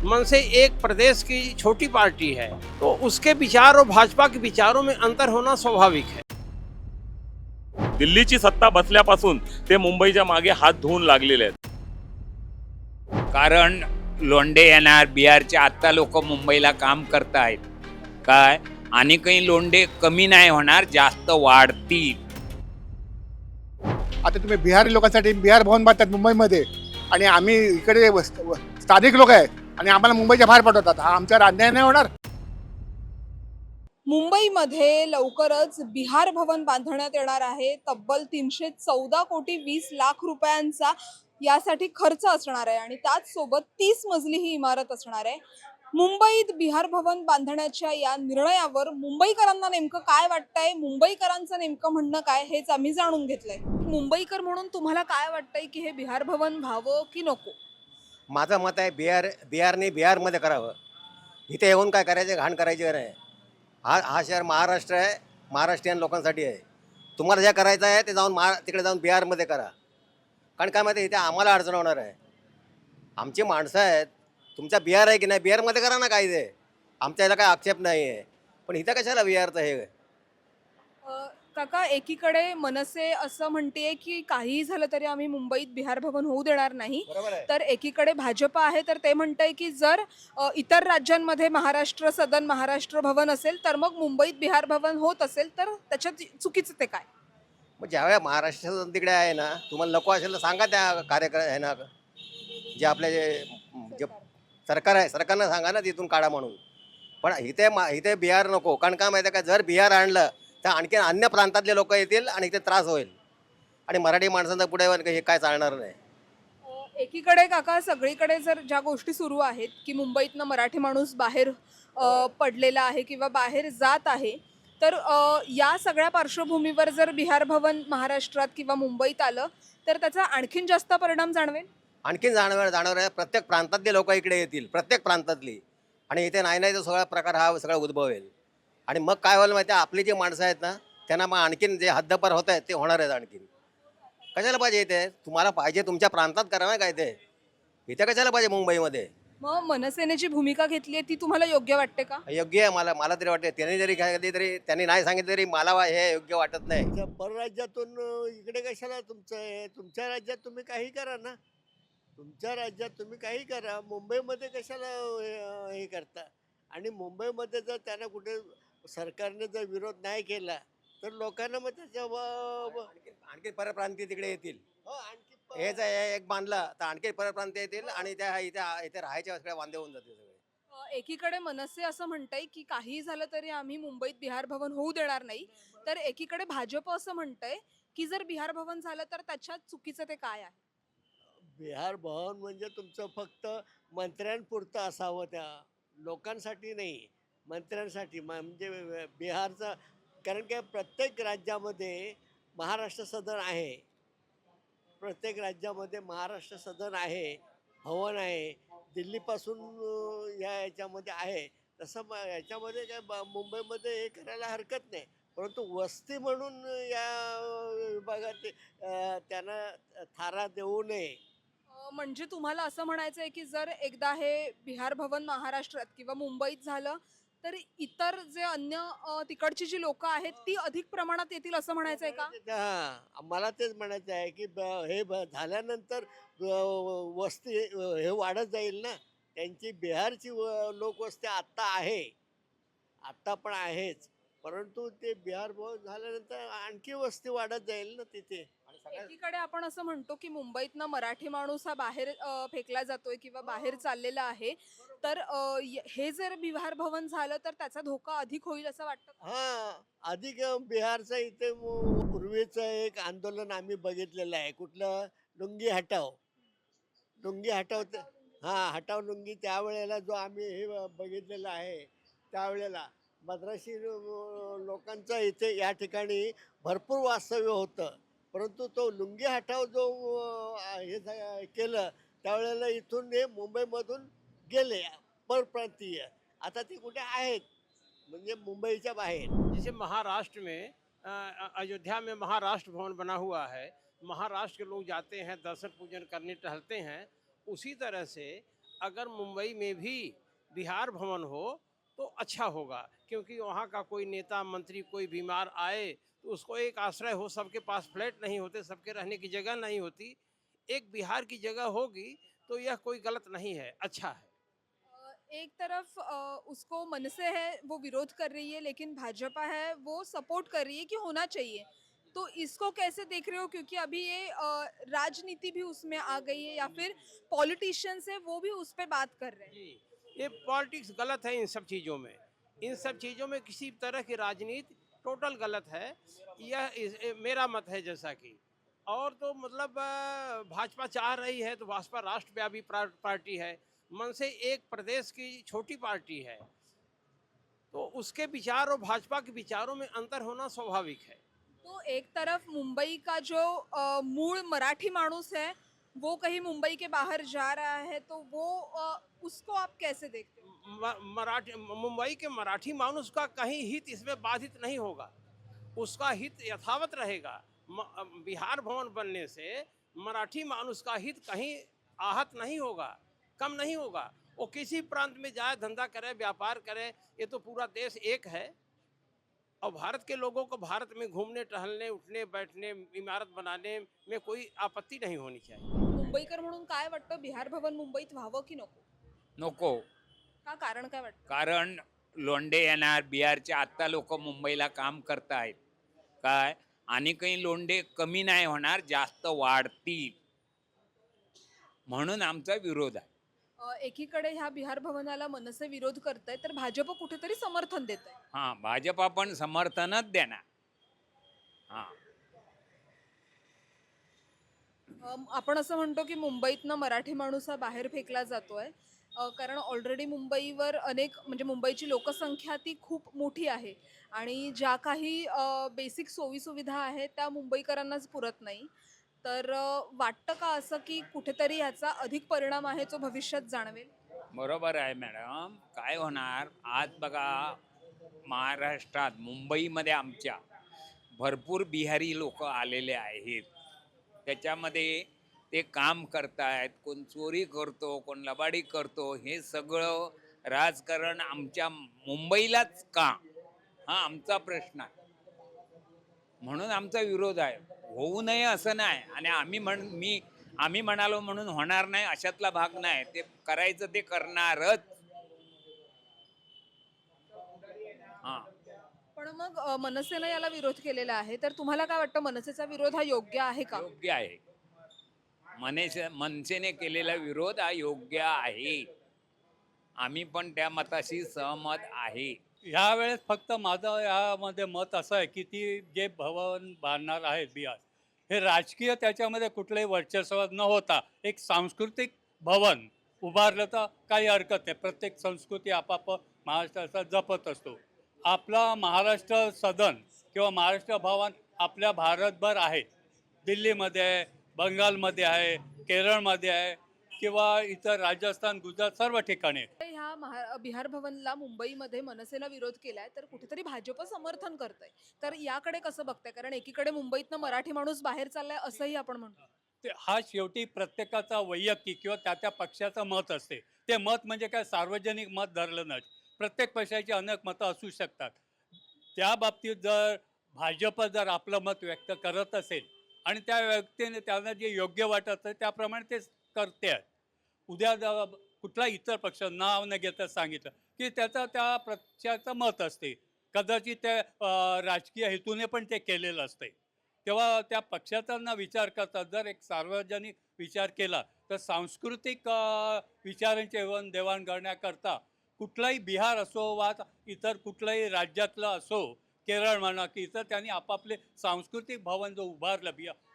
मनसे एक प्रदेश की छोटी पार्टी है, तो उसके विचार और भाजपा के विचारों में अंतर होना स्वाभाविक है। दिल्लीची सत्ता बसल्यापासून ते मुंबईच्या मागे हात धुवून लागलेले आहेत. कारण लोंढे येणार बिहारचे आत्ता लोक मुंबईला काम करतायत काय आणि काही लोंढे कमी नाही होणार, जास्त वाढतील. आता तुम्ही बिहारी लोकांसाठी बिहार भवन बांधतात मुंबईमध्ये आणि आम्ही इकडे स्थानिक लोक आहे आणि आम्हाला मुंबईच्या बाहेर पाठवतात. हा आमच्यावर अन्याय नाही होणार? मुंबईमध्ये लवकरच बिहार भवन बांधण्यात येणार आहे. तब्बल 314 कोटी 20 लाख रुपयांचा यासाठी खर्च असणार आहे आणि त्याच सोबत 30 मजली ही इमारत असणार आहे. मुंबईत बिहार भवन बांधण्याच्या या निर्णयावर मुंबईकरांना नेमकं काय वाटतंय, मुंबईकरांचं नेमकं म्हणणं काय, हेच आम्ही जाणून घेतलंय. मुंबईकर म्हणून तुम्हाला काय वाटतंय की हे बिहार भवन व्हावं की नको? माझं मत आहे बिहारने बिहारमध्ये करावं. इथे येऊन काय करायचं, घाण करायची गरज आहे. हा शहर महाराष्ट्र आहे, महाराष्ट्रीयन लोकांसाठी आहे. तुम्हाला जे करायचं आहे ते जाऊन तिकडे जाऊन बिहारमध्ये करा. कारण काय माहिती, इथे आम्हाला अडचण होणार आहे. आमची माणसं आहेत. तुमचा बिहार आहे की नाही, बिहारमध्ये करा ना काय ते. आमच्या याला काय आक्षेप नाही आहे, पण इथं कशाला बिहारचं हे? काका, एकीकडे मनसे असं म्हणते की काहीही झालं तरी आम्ही मुंबईत बिहार भवन होऊ देणार नाही, बरोबर आहे. तर एकीकडे भाजप आहे तर ते म्हणतंय की जर इतर राज्यांमध्ये महाराष्ट्र सदन, महाराष्ट्र भवन असेल तर मग मुंबईत बिहार भवन होत असेल तर त्याच्यात चुकीचं ते काय? मग ज्यावेळेला महाराष्ट्र तिकडे आहे ना, तुम्हाला नको असेल तर सांगा त्या कार्यक्रम आहे ना, जे आपले जे सरकार आहे, सरकारनं सांगा ना तिथून काढा म्हणून. पण इथे बिहार नको. कारण काय माहिती आहे का, जर बिहार आणलं तर आणखी अन्य प्रांतातले लोक येतील आणि इथे त्रास होईल आणि मराठी माणसांचा पुढे हे काय चालणार नाही. एकीकडे काका सगळीकडे जर ज्या गोष्टी सुरू आहेत की मुंबईतनं मराठी माणूस बाहेर पडलेला आहे किंवा बाहेर जात आहे, तर या सगळ्या पार्श्वभूमीवर जर बिहार भवन महाराष्ट्रात किंवा मुंबईत आलं तर त्याचा आणखीन जास्त परिणाम जाणवेल. आणखीन जाणवणार आहे. प्रत्येक प्रांतातले लोक इकडे येतील, प्रत्येक प्रांतातली, आणि इथे नाही तर सगळा प्रकार हा सगळा उद्भवेल. आणि मग काय होईल माहिती आहे, आपली जी माणसं आहेत ना त्यांना मग आणखीन जे हद्दपार होत आहेत ते होणार आहेत. आणखीन कशाला पाहिजे इथे? तुम्हाला पाहिजे तुमच्या प्रांतात करा ना काय ते. इथे कशाला पाहिजे मुंबईमध्ये? मग मनसेने भूमिका घेतली आहे ती तुम्हाला योग्य वाटते का? योग्य आहे. मला तरी वाटते. त्यांनी जरी सांगितली तरी, त्यांनी नाही सांगितलं तरी मला हे योग्य वाटत नाही. परराज्यातून इकडे कशाला तुमचं आहे? तुमच्या राज्यात तुम्ही काही करा ना. तुमच्या राज्यात तुम्ही काही करा. मुंबईमध्ये कशाला हे करता? आणि मुंबईमध्ये जर त्यांना कुठे सरकारने जर विरोध नाही केला तर लोकांना मग त्याच्या आणखी परप्रांतीय तिकडे येतील. आणखी हेच आहे, एक बांधलं तर आणखी परप्रांतीय येतील आणि त्या इथे राहायच्या सगळ्या वांदे होऊन जातील सगळे. एकीकडे मनसे असं म्हणतंय की काही झालं तरी आम्ही मुंबईत बिहार भवन होऊ देणार नाही, तर एकीकडे भाजप असं म्हणतंय की जर बिहार भवन झालं तर त्याच्यात चुकीचं ते काय आहे? बिहार भवन म्हणजे तुमचं फक्त मंत्र्यांपुरतं असावं, त्या लोकांसाठी नाही, मंत्र्यांसाठी. म्हणजे बिहारचं, कारण की प्रत्येक राज्यामध्ये महाराष्ट्र सदन आहे. प्रत्येक राज्यामध्ये महाराष्ट्र सदन आहे, भवन आहे. दिल्लीपासून याच्यामध्ये आहे. तसं याच्यामध्ये काय मुंबईमध्ये हे करायला हरकत नाही. परंतु वस्ती म्हणून या विभागात त्यांना थारा देऊ नये. म्हणजे तुम्हाला असं म्हणायचं आहे की जर एकदा हे बिहार भवन महाराष्ट्रात किंवा मुंबईत झालं तर इतर जे अन्य तिकडची जी लोक आहेत ती अधिक प्रमाणात येतील असं म्हणायचं आहे का? हा, मला तेच म्हणायचं आहे की हे झाल्यानंतर वस्ती हे वाढत जाईल ना. त्यांची बिहारची लोकवस्ती आत्ता आहे, आत्ता पण आहेच, परंतु ते बिहार भवन झाल्यानंतर आणखी वस्ती वाढत जाईल ना तिथे. एकीकडे आपण असं म्हणतो की मुंबईतनं मराठी माणूस हा बाहेर फेकला जातोय किंवा बाहेर चाललेला आहे, तर हे जर बिहार भवन झालं तर त्याचा धोका अधिक होईल असं वाटतं का? हा, अधिक बिहारचं इथे पूर्वीचं एक आंदोलन आम्ही बघितलेलं आहे. कुठलं? लुंगी हटाव. लुंगी हटाव. हा, हटाव लुंगी. त्यावेळेला जो आम्ही हे बघितलेलं आहे, त्यावेळेला मद्रासी लोकांचं इथे या ठिकाणी भरपूर वास्तव्य होतं. परंतु तो लुंगी हटाव जो हे केलं त्यावेळेला इथून हे मुंबईमधून गेले परप्रांतीय. आता ते कुठे आहेत? म्हणजे मुंबईच्या बाहेर. जैसे महाराष्ट्र में अयोध्या में महाराष्ट्र भवन बना हुआ है, महाराष्ट्र के लोग जाते हैं, दर्शन पूजन करने टहलते हैं, उसी तरह से अगर मुंबई में भी बिहार भवन हो तो अच्छा होगा, क्योंकि वहाँ का कोई नेता मंत्री कोई बीमार आए तो उसको एक आश्रय हो। सबके पास फ्लैट नहीं होते, सबके रहने की जगह नहीं होती। एक बिहार की जगह होगी तो यह कोई गलत नहीं है, अच्छा है। एक तरफ उसको मनसे है वो विरोध कर रही है, लेकिन भाजपा है वो सपोर्ट कर रही है कि होना चाहिए। तो इसको कैसे देख रहे हो, क्योंकि अभी ये राजनीति भी उसमें आ गई है, या फिर पॉलिटिशियंस है वो भी उस पर बात कर रहे हैं। जी, ये पॉलिटिक्स गलत है इन सब चीज़ों में। इन सब चीज़ों में किसी तरह की राजनीति टोटल गलत है। मेरा मत है जैसा कि। और तो मतलब भाजपा चाह रही है तो भाजपा राष्ट्रव्यापी पार्टी है। मनसे एक प्रदेश की छोटी पार्टी है, तो उसके विचार और भाजपा के विचारों में अंतर होना स्वाभाविक है। तो एक तरफ मुंबई का जो मूळ मराठी माणूस है वो कहीं मुंबई के बाहर जा रहा है, तो वो उसको आप कैसे देखते हो? मराठी मुंबई के मराठी मानुस का कहीं हित इसमें बाधित नहीं होगा, उसका हित यथावत रहेगा। बिहार भवन बनने से मराठी मानुस का हित कहीं आहत नहीं होगा, कम नहीं होगा। वो किसी प्रांत में जाए, धंधा करे, व्यापार करे, ये तो पूरा देश एक है। और भारत के लोगों को भारत में घूमने टहलने उठने बैठने इमारत बनाने में कोई आपत्ती नहीं होनी चाहिए। मुंबईकर म्हणून काय वाटतं, बिहार भवन मुंबईत व्हावं की नको? नको. का कारण काय वाटतं? कारण लोंढे येणार, बिहारचे आत्ता लोक मुंबईला काम करतायत काय, आणि काही लोंढे कमी नाही होणार, जास्त वाढतील, म्हणून आमचा विरोध आहे. एकीकडे ह्या बिहार भवनाला मनसे विरोध करतंय, तर भाजप कुठेतरी समर्थन देत आहे. हां, भाजपा पण समर्थनच देणार. हां. आपण असं म्हणतो की मुंबईतनं मराठी माणूस हा बाहेर फेकला जातोय, कारण ऑलरेडी मुंबईवर अनेक, म्हणजे मुंबईची लोकसंख्या ती खूप मोठी आहे आणि ज्या काही बेसिक सोयीसुविधा आहेत त्या मुंबईकरांनाच पुरत नाही. तर वाटतं का असं की कुठेतरी याचा अधिक परिणाम आहे जो भविष्यात जाणवेल? बरोबर आहे मॅडम. काय होणार, आज बघा महाराष्ट्रात मुंबईमध्ये आमच्या भरपूर बिहारी लोक आलेले आहेत. त्याच्यामध्ये ते काम करतायत, कोण चोरी करतो, कोण लबाडी करतो. हे सगळं राजकारण आमच्या मुंबईलाच का, हा आमचा प्रश्न आहे. म्हणून आमचा विरोध आहे. होऊ नये असं नाही, आणि आम्ही म्हणालो म्हणून होणार नाही अशातला भाग नाही. ते करायचं ते करणारच. हां. पण मग मनसेनं याला विरोध केलेला आहे, तर तुम्हाला काय वाटतं, मनसेचा विरोध हा योग्य आहे का? योग्य आहे. मनसेने केलेला विरोध हा योग्य आहे. आम्ही पण त्या मताशी सहमत आहे. ह्यावेळेस फक्त माझं यामध्ये मत असं आहे की ती जे भवन बांधणार आहेत बिहार, हे राजकीय त्याच्यामध्ये कुठलंही वर्चस्व न होता एक सांस्कृतिक भवन उभारलं तर काही हरकत नाही. प्रत्येक संस्कृती आपाप महाराष्ट्राचा जपत असतो. आपला महाराष्ट्र सदन किंवा महाराष्ट्र भवन आपल्या भारतभर आहे. दिल्लीमध्ये आहे, बंगालमध्ये आहे, केरळमध्ये आहे, किंवा इतर राजस्थान, गुजरात सर्व ठिकाणी. ह्या बिहार भवनला मुंबईमध्ये मनसेला विरोध केलाय, तर कुठेतरी भाजप समर्थन करतंय. तर याकडे कसं बघताय? कारण एकीकडे मुंबईतनं मराठी माणूस बाहेर चाललाय असंही आपण म्हणतो. ते हा शेवटी प्रत्येकाचा वैयक्तिक किंवा त्या पक्षाचं मत असते. ते मत म्हणजे काय सार्वजनिक मत धरलं नाही. प्रत्येक पक्षाची अनेक मतं असू शकतात. त्या बाबतीत जर भाजप जर आपलं मत व्यक्त करत असेल आणि त्या व्यक्तीने त्यांना जे योग्य वाटत असेल त्याप्रमाणे ते करते आहेत. उद्या कुठला इतर पक्ष नाव न घेता सांगितलं की त्याचा त्या पक्षाचं मत असते. कदाचित त्या राजकीय हेतूने पण ते केलेलं असते. तेव्हा त्या पक्षाचा न विचार करता जर एक सार्वजनिक विचार केला तर सांस्कृतिक विचारांची देवाण करण्याकरता कुठलाही बिहार असो वा इतर कुठल्याही राज्यातलं असो, केरळ म्हणा की इतर, त्यांनी आपापले सांस्कृतिक भवन जो उभारलं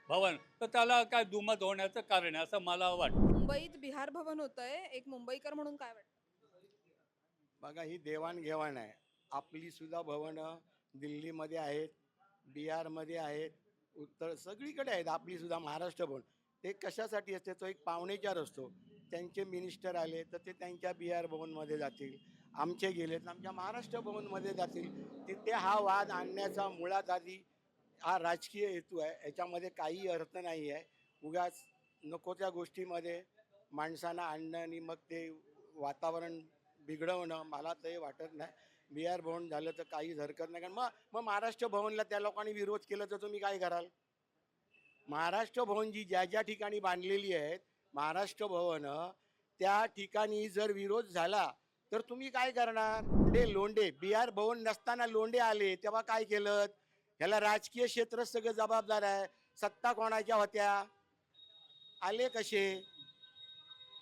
भवन, तर त्याला काय दुमत होण्याचं कारण आहे असं मला वाटतं. मुंबईत बिहार भवन होतंय, एक मुंबईकर म्हणून काय वाटतं? बघा, ही देवाणघेवाण आहे. आपली सुद्धा भवनं दिल्लीमध्ये आहेत, बिहारमध्ये आहेत, उत्तर सगळीकडे आहेत. आपली सुद्धा महाराष्ट्र भवन ते कशासाठी असते? तो एक पाहुणेचार असतो. त्यांचे मिनिस्टर आले तर ते त्यांच्या बिहार भवनमध्ये जातील, आमचे गेले तर आमच्या महाराष्ट्र भवनमध्ये जातील. तिथे हा वाद आणण्याचा मुळात आधी हा राजकीय हेतू आहे. याच्यामध्ये काही अर्थ नाही आहे. उगाच नको त्या गोष्टीमध्ये माणसांना आणणं आणि मग ते वातावरण बिघडवणं मला ते वाटत नाही. बिहार भवन झालं तर काहीच हरकत नाही, कारण मग मग महाराष्ट्र भवनला त्या लोकांनी विरोध केला तर तुम्ही काय कराल? महाराष्ट्र भवन जी ज्या ज्या ठिकाणी बांधलेली आहेत महाराष्ट्र भवन, त्या ठिकाणी जर विरोध झाला तर तुम्ही काय करणार? ते लोंढे बिहार भवन नसताना लोंढे आले तेव्हा काय केलं? ह्याला राजकीय क्षेत्र सगळं जबाबदार आहे. सत्ता कोणाच्या होत्या? आले कसे?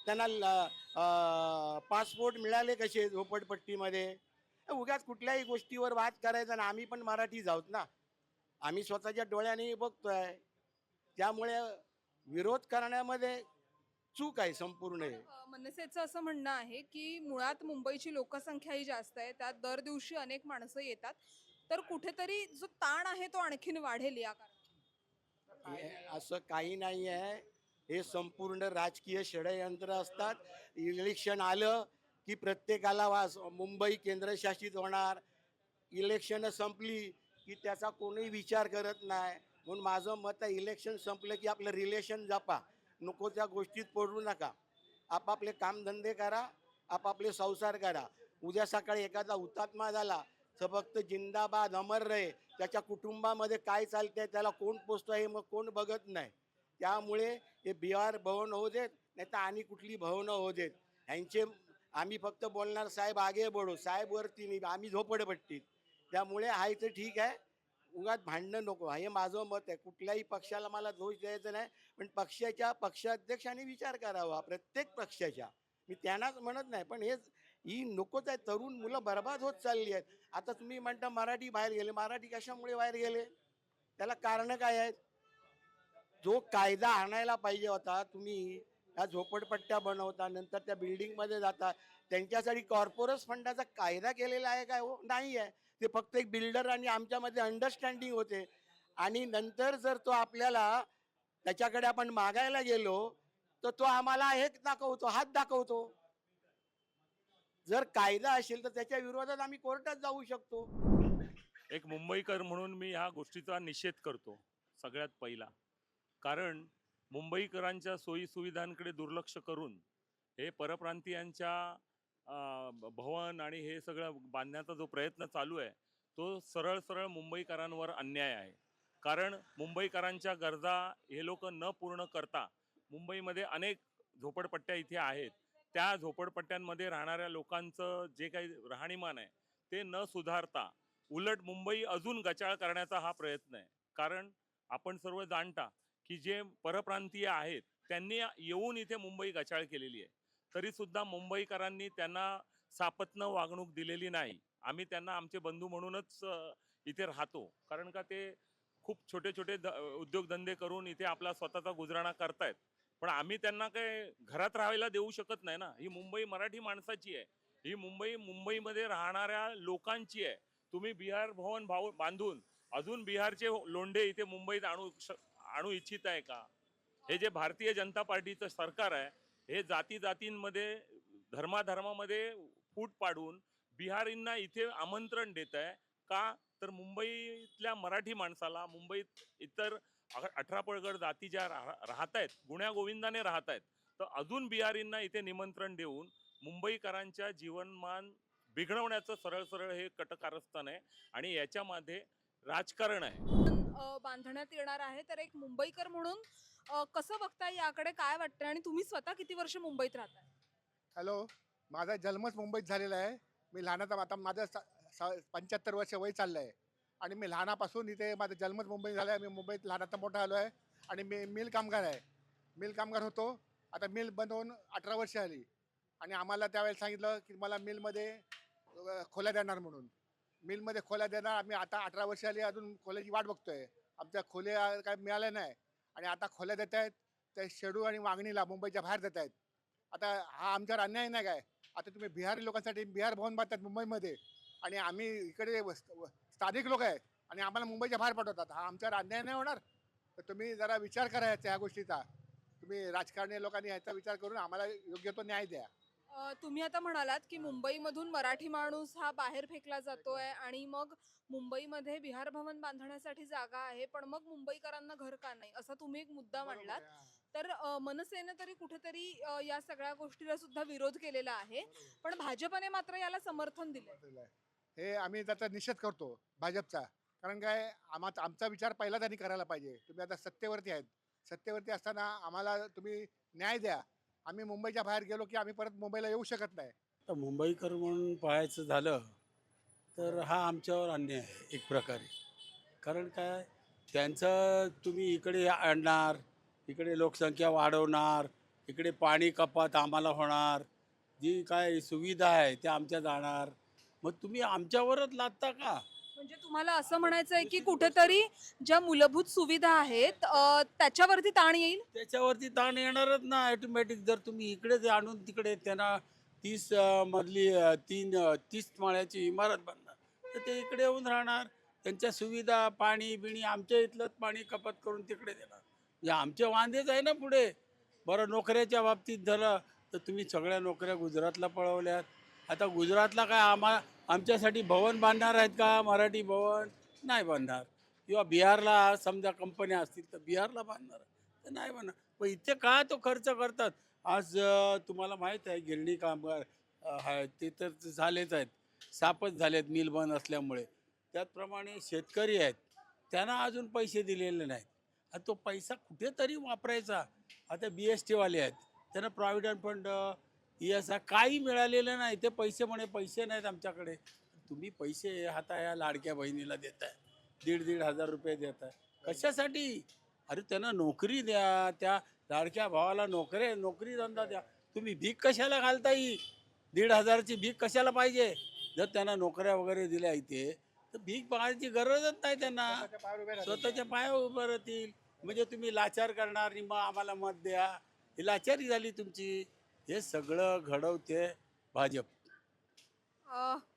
त्यांना पासपोर्ट मिळाले कसे झोपडपट्टीमध्ये? उगाच कुठल्याही गोष्टीवर वाद करायचा ना. आम्ही पण मराठीच आहोत ना, आम्ही स्वतःच्या डोळ्याने बघतोय. त्यामुळे विरोध करण्यामध्ये चूक आहे संपूर्ण हे. मनसेचं असं म्हणणं आहे की मुळात मुंबईची लोकसंख्या ही जास्त आहे, त्यात दर दिवशी अनेक माणसं येतात, तर कुठेतरी जो ताण आहे तो आणखीन वाढेल या कारणाने. असं काही नाही आहे. हे संपूर्ण राजकीय षडयंत्र असतात. इलेक्शन आलं की प्रत्येकाला मुंबई केंद्रशासित होणार, इलेक्शन संपली की त्याचा कोणीही विचार करत नाही. म्हणून माझं मत आहे, इलेक्शन संपलं की आपलं रिलेशन जपा, नको त्या गोष्टीत पडू नका. आपापले कामधंदे करा, आपापले संसार करा. उद्या सकाळी एखादा हुतात्मा झाला तर फक्त जिंदाबाद अमर रहे, त्याच्या कुटुंबामध्ये काय चालतंय, त्याला कोण पोचतो आहे मग कोण बघत नाही. त्यामुळे हे बिहार भवन होऊ देत, नाही तर आणि कुठली भवनं होऊ देत, ह्यांचे आम्ही फक्त बोलणार साहेब आगे बढो, साहेब वरती नाही, आम्ही झोपडपट्टीत. त्यामुळे आहे तर ठीक आहे, उगाच भांडणं नको, हे माझं मत आहे. कुठल्याही पक्षाला मला दोष द्यायचा नाही, पण पक्षाध्यक्षांनी विचार करावा प्रत्येक पक्षाच्या. मी त्यांनाच म्हणत नाही, पण ही नकोच आहे. तरुण मुलं बर्बाद होत चालली आहेत. आता तुम्ही म्हणता मराठी बाहेर गेले, मराठी कशामुळे बाहेर गेले? त्याला कारणं काय आहेत? जो कायदा आणायला पाहिजे होता, तुम्ही ह्या झोपडपट्ट्या बनवता, नंतर त्या बिल्डिंगमध्ये जाता, त्यांच्यासाठी कॉर्पोरेट फंडाचा कायदा केलेला आहे काय? हो नाही आहे. ते फक्त एक बिल्डर आणि आमच्यामध्ये अंडरस्टँडिंग होते, आणि नंतर जर तो आपल्याला त्याच्याकडे आपण मागायला गेलो तर तो आम्हाला हे दाखवतो, हात दाखवतो. जर कायदा असेल तर त्याच्या विरोधात आम्ही कोर्टात जाऊ शकतो. एक मुंबईकर म्हणून मी ह्या गोष्टीचा निषेध करतो सगळ्यात पहिला. कारण मुंबईकरांच्या सोयीसुविधांकडे दुर्लक्ष करून हे परप्रांतीयांच्या भवन आणि हे सगळं बांधण्याचा जो प्रयत्न चालू आहे तो सरळ सरळ मुंबईकरांवर अन्याय आहे. कारण मुंबईकरांच्या गरजा हे लोक न पूर्ण करता मुंबईमध्ये अनेक झोपडपट्ट्या इथे आहेत. त्या झोपडपट्ट्यांमध्ये राहणाऱ्या लोकांचं जे काही राहणीमान आहे ते न सुधारता उलट मुंबई अजून गचाळ करण्याचा हा प्रयत्न आहे. कारण आपण सर्व जाणता की जे परप्रांतीय आहेत त्यांनी येऊन इथे मुंबई गचाळ केलेली आहे, तरीसुद्धा मुंबईकरांनी त्यांना सापत्न वागणूक दिलेली नाही. आम्ही त्यांना आमचे बंधू म्हणूनच इथे राहतो, कारण का ते खूप छोटे छोटे उद्योगधंदे करून इथे आपला स्वतःचा गुजराणा करतायत. पण आम्ही त्यांना काय घरात राहायला देऊ शकत नाही ना. ही मुंबई मराठी माणसाची आहे, ही मुंबई मुंबईमध्ये राहणाऱ्या लोकांची आहे. तुम्ही बिहार भवन बांधून अजून बिहारचे लोंढे इथे मुंबईत आणू इच्छित आहे का? हे जे भारतीय जनता पार्टीचं सरकार आहे हे जाती जातींमध्ये धर्माधर्मामध्ये फूट पाडून बिहारींना इथे आमंत्रण देत आहे का? तर मुंबईतल्या मराठी माणसाला, मुंबईत इतर 18 पगड जाती ज्या राहत आहेत, गुण्या गोविंदाने राहत आहेत, तर अजून बिहारींना इथे निमंत्रण देऊन मुंबईकरांच्या जीवनमान बिघडवण्याचं सरळ सरळ हे कटकारस्थान आहे आणि याच्यामध्ये राजकारण आहे. बांधण्यात येणार आहे, तर एक मुंबईकर म्हणून कसं बघताय याकडे, काय वाटतं? आणि तुम्ही स्वतः किती वर्ष मुंबईत राहताय? हॅलो, माझा जन्मच मुंबईत झालेला आहे. मी लहानाचा, आता माझं 75 वर्ष वय चाललं आहे, आणि मी लहानापासून इथे, माझा जन्मच मुंबईत झाला आहे. मी मुंबईत लहानाचा मोठा आलो आहे, आणि मी मिल कामगार आहे. मिल कामगार होतो. आता मिल बंद होऊन 18 वर्ष आली, आणि आम्हाला त्यावेळेला सांगितलं की मला मिलमध्ये खोल्या देणार म्हणून. मिलमध्ये खोल्या देणार. आम्ही आता 18 वर्ष आली, अजून खोल्याची वाट बघतोय. आमच्या खोल्या काय मिळाल्या नाही, आणि आता खोल्या देत आहेत त्या शेडू आणि वांगणीला, मुंबईच्या बाहेर देत आहेत. आता हा आमच्यावर अन्याय नाही काय? आता तुम्ही बिहारी लोकांसाठी बिहार भवन बांधतात मुंबईमध्ये, आणि आम्ही इकडे स्थानिक लोक आहे, आणि आम्हाला मुंबईच्या बाहेर पाठवतात. हा आमच्यावर अन्याय नाही होणार? तर तुम्ही जरा विचार करा ह्या गोष्टीचा. तुम्ही राजकारणी लोकांनी ह्याचा विचार करून आम्हाला योग्य तो न्याय द्या. तुम्ही आता म्हणालात की मुंबईमधून मराठी माणूस हा बाहेर फेकला जातोय आणि मग मुंबईमध्ये बिहार भवन बांधण्यासाठी जागा आहे, पण मग मुंबईकरांना घर का नाही, असा तुम्ही एक मुद्दा मांडलात. तर मनसेने तरी कुठेतरी या सगळ्या गोष्टीला सुद्धा विरोध केलेला आहे, पण भाजपने मात्र याला समर्थन दिलंय. हे आम्ही त्याचा निषेध करतो भाजपचा. कारण काय आमचा विचार पहिला त्यांनी करायला पाहिजे. तुम्ही आता सत्तेवरती आहेत, सत्तेवरती असताना आम्हाला तुम्ही न्याय द्या. आम्ही मुंबईच्या बाहेर गेलो की आम्ही परत मुंबईला येऊ शकत नाही. तर मुंबईकर म्हणून पाहायचं झालं तर हा आमच्यावर अन्याय आहे एक प्रकारे. कारण काय, त्यांचं तुम्ही इकडे आणणार, इकडे लोकसंख्या वाढवणार, इकडे पाणी कपात आम्हाला होणार, जी काय सुविधा आहे त्या आमच्या जाणार, मग तुम्ही आमच्यावरच लादता का? म्हणजे तुम्हाला असं म्हणायचं आहे की कुठेतरी ज्या मूलभूत सुविधा आहेत त्याच्यावरती ताण येईल. त्याच्यावरती ताण येणारच ना ऑटोमॅटिक. जर तुम्ही इकडेच आणून तिकडे त्यांना 30 मजली 30 माळ्याची इमारत बांधणार, तर ते इकडे येऊन राहणार. त्यांच्या सुविधा, पाणी बिणी आमच्या इथलंच पाणी कपात करून तिकडे देणार. म्हणजे आमचे वांदेच आहे ना पुढे. बरं, नोकऱ्याच्या बाबतीत झालं तर तुम्ही सगळ्या नोकऱ्या गुजरातला पळवल्यात. आता गुजरातला काय आमच्यासाठी भवन बांधणार आहेत का? मराठी भवन नाही बांधणार. किंवा बिहारला समजा कंपन्या असतील तर बिहारला बांधणार, तर नाही बांधणार. पण इथे का तो खर्च करतात? आज तुम्हाला माहीत आहे गिरणी कामगार ते तर झालेच आहेत, सापच झालेत मिल बंद असल्यामुळे. त्याचप्रमाणे शेतकरी आहेत, त्यांना अजून पैसे दिलेले नाहीत. आता तो पैसा कुठेतरी वापरायचा. आता BST-वाले आहेत, त्यांना प्रॉव्हिडंट फंड ESI काही मिळालेलं नाही. ते पैसे म्हणे पैसे नाहीत आमच्याकडे. तुम्ही पैसे हाता या लाडक्या बहिणीला देताय, 1,500 रुपये देताय कशासाठी? अरे त्यांना नोकरी द्या, त्या लाडक्या भावाला नोकरी धंदा द्या. तुम्ही भीक कशाला घालता? 1,500ची भीक कशाला पाहिजे? जर त्यांना नोकऱ्या वगैरे दिल्या इथे तर भीक मागायची गरजच नाही त्यांना. स्वतःच्या पायावर उभं राहतील. म्हणजे तुम्ही लाचार करणार आणि मग आम्हाला मत द्या, ही लाचारी झाली तुमची. हे सगळं घडवते भाजप.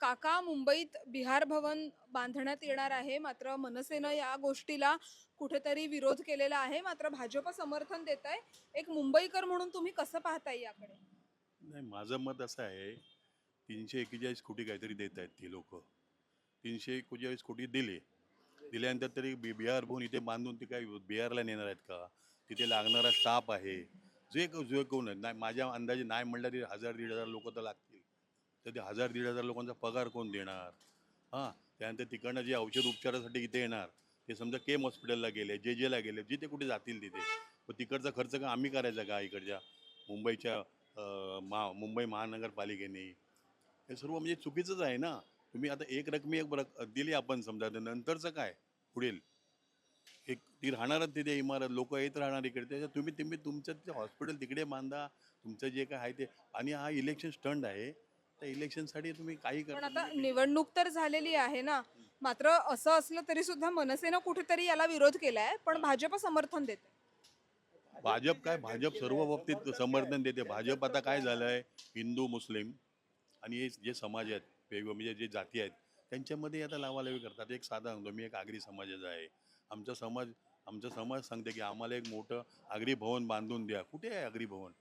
काका, मुंबईत बिहार भवन बांधण्यात येणार आहे, मात्र मनसेनं या गोष्टीला कुठेतरी विरोध केलेला आहे, मात्र भाजप समर्थन देत आहे. एक मुंबईकर म्हणून तुम्ही कसं पाहताय याकडे? नाही, माझं मत असं आहे, 341 कोटी काहीतरी देत आहेत ती लोक. 341 कोटी दिल्यानंतर तरी बिहार भवन इथे बांधून ते काय बिहारला नेणार आहेत का? तिथे लागणारा स्टाफ आहे, जो कोण आहे, नाही माझ्या अंदाजे नाही म्हणलं तरी 1,000-1,500 लोक तर लागतील. तर ते 1,000-1,500 लोकांचा पगार कोण देणार? हां, त्यानंतर तिकडनं जे औषध उपचारासाठी इथे येणार, ते समजा केम हॉस्पिटलला गेले, JJला गेले, जिथे कुठे जातील तिथे, पण तिकडचा खर्च का आम्ही करायचा का? इकडच्या मुंबईच्या मुंबई महानगरपालिकेने हे सर्व म्हणजे चुकीचंच आहे ना. तुम्ही आता एक रकमी दिली आपण समजा, तर नंतरचं काय पुढील? ती राहणारच तिथे इमारत, लोक येत राहणार इकडे. त्याच्यात तुम्ही तुमचं ते हॉस्पिटल तिकडे बांधा, तुमचं जे काय आहे ते. आणि हा इलेक्शन स्टंट आहे, त्या इलेक्शनसाठी तुम्ही काही पण आता निवडणूक तर झालेली आहे ना, मात्र असं असलं तरी सुद्धा मनसेनं कुठेतरी याला विरोध केलाय, पण भाजप समर्थन देते. भाजप सर्व बाबतीत समर्थन देते. भाजप आता काय झालंय, हिंदू मुस्लिम आणि हे जे समाज आहेत म्हणजे जे जाती आहेत त्यांच्यामध्ये आता लावालावी करतात. एक साधा सांगतो मी, एक आगरी समाजाचा आहे. आमचा समाज सांगते की आम्हाला एक मोठं आगरी भवन बांधून द्या. कुठे आहे आगरी भवन?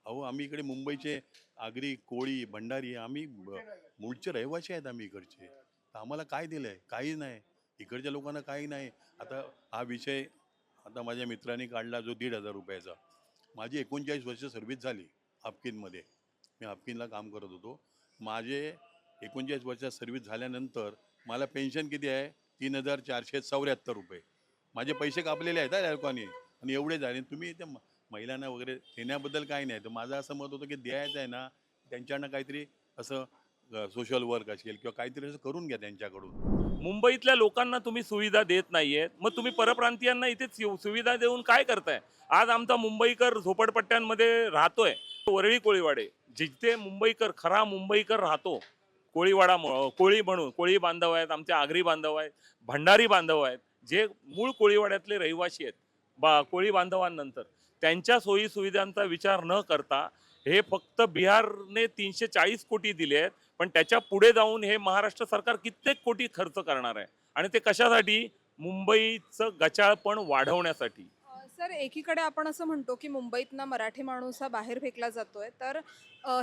अहो, आम्ही इकडे मुंबईचे आगरी, कोळी, भंडारी, आम्ही मूळचे रहिवासी आहेत आम्ही इकडचे. तर आम्हाला काय दिलं आहे? काही नाही. इकडच्या लोकांना काही नाही. आता हा विषय आता माझ्या मित्रांनी काढला जो 1,500 रुपयाचा. माझी 39 वर्ष सर्व्हिस झाली हाफकिनमध्ये. मी हाफकिनला काम करत होतो. माझे 39 वर्षात सर्व्हिस झाल्यानंतर मला पेन्शन किती आहे? 3,474 रुपये. माझे पैसे कापलेले आहेत त्या लोकांनी, आणि एवढे झाले. तुम्ही त्या महिलांना वगैरे देण्याबद्दल काही नाही. तर माझं असं मत होतं की द्यायचं आहे ना, त्यांच्याकडनं काहीतरी असं सोशल वर्क असेल किंवा काहीतरी असं करून घ्या त्यांच्याकडून. मुंबईतल्या लोकांना तुम्ही सुविधा देत नाहीये, मग तुम्ही परप्रांतीयांना इथेच सुविधा देऊन काय करताय? आज आमचा मुंबईकर झोपडपट्ट्यांमध्ये राहतोय, वरळी कोळीवाडे, जिथे मुंबईकर, खरा मुंबईकर राहतो, कोळीवाडा, कोळी म्हणून कोळी बांधव आहेत, आमचे आगरी बांधव आहेत, भंडारी बांधव आहेत, जे मूळ कोळीवाड्यातले रहिवासी आहेत. कोळी बांधवांनंतर त्यांच्या सोयी सुविधांचा विचार न करता हे फक्त बिहारने 340 कोटी दिले आहेत, पण त्याच्या पुढे जाऊन हे महाराष्ट्र सरकार कित्येक कोटी खर्च करणार आहे. आणि ते कशासाठी? मुंबईचं गचाळपण वाढवण्यासाठी. सर, एकीकडे आपण असं म्हणतो की मुंबईतनं मराठी माणूस हा बाहेर फेकला जातोय, तर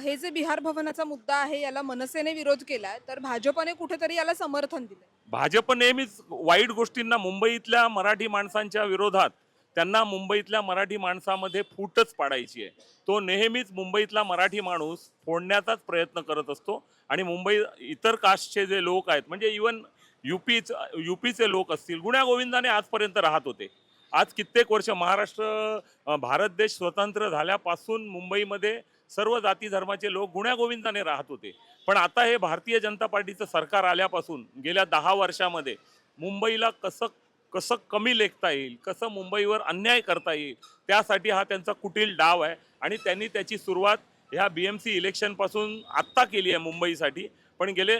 हे जे बिहार भवनाचा मुद्दा आहे याला मनसेने विरोध केलाय, तर भाजपने कुठेतरी याला समर्थन दिलंय. भाजप नेहमीच वाईट गोष्टींना मुंबईतल्या मराठी माणसांच्या विरोधात त्यांना मुंबईतल्या मराठी माणसामध्ये फूटच पाडायची आहे. तो नेहमीच मुंबईतला मराठी माणूस फोडण्याचाच प्रयत्न करत असतो आणि मुंबई इतर कास्टचे जे लोक आहेत म्हणजे इवन युपीचे लोक असतील, गुण्यागोविंदाने आजपर्यंत राहत होते. आज कित्येक वर्ष महाराष्ट्र भारत देश स्वतंत्र झाल्यापासून मुंबईमध्ये सर्व जाती धर्माचे लोक गुण्यागोविंदाने राहत होते. पण आता हे भारतीय जनता पार्टीचं सरकार आल्यापासून गेल्या 10 वर्षामध्ये मुंबईला कसं कसं कमी लेखता येईल, कसं मुंबईवर अन्याय करता येईल, त्यासाठी हा त्यांचा कुटील डाव आहे आणि त्यांनी त्याची सुरुवात ह्या BMC इलेक्शनपासून आत्ता केली आहे मुंबईसाठी. पण गेले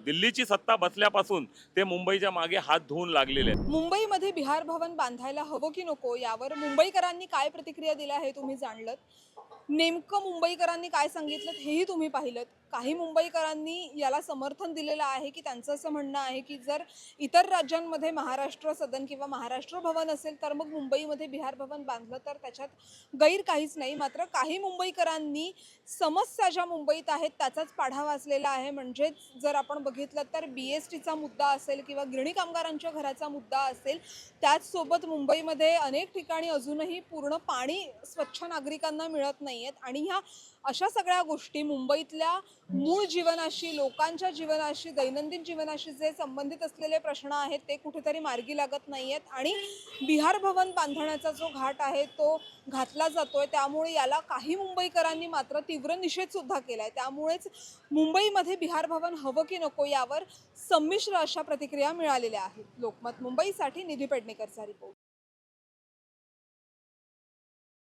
दिल्लीची सत्ता बसल्यापासून ते मुंबईच्या मागे हात धुवून लागलेले आहेत. मुंबईमध्ये बिहार भवन बांधायला हवं की नको यावर मुंबईकरांनी काय प्रतिक्रिया दिल्या हे तुम्ही जाणलं. नेमकं मुंबईकरांनी काय सांगितलं हेही तुम्ही पाहिलं. काही मुंबईकरांनी याला समर्थन दिलेलं आहे की त्यांचं असं म्हणणं आहे की जर इतर राज्यांमध्ये महाराष्ट्र सदन किंवा महाराष्ट्र भवन असेल तर मग मुंबईमध्ये बिहार भवन बांधलं तर त्याच्यात गैर काहीच नाही. मात्र काही मुंबईकरांनी समस्या ज्या मुंबईत आहेत त्याचाच पाढा वाचलेला आहे. म्हणजेच जर आपण बघितलं तर BSTचा मुद्दा असेल किंवा गिरणी कामगारांच्या घराचा मुद्दा असेल, त्याचसोबत मुंबईमध्ये अनेक ठिकाणी अजूनही पूर्ण पाणी स्वच्छ नागरिकांना मिळत नाही आहेत. आणि ह्या अशा सगळ्या गोष्टी मुंबईतल्या मूळ जीवनाशी, लोकांच्या जीवनाशी, दैनंदिन जीवनाशी जे संबंधित असलेले प्रश्न आहेत ते कुठेतरी मार्गी लागत नाही आहेत आणि बिहार भवन बांधण्याचा जो घाट आहे तो घातला जातोय. त्यामुळे याला काही मुंबईकरांनी मात्र तीव्र निषेध सुद्धा केलाय. त्यामुळेच मुंबईमध्ये बिहार भवन हवं की नको यावर संमिश्र अशा प्रतिक्रिया मिळालेल्या आहेत. लोकमत मुंबईसाठी निधी पेडणेकरचा रिपोर्ट.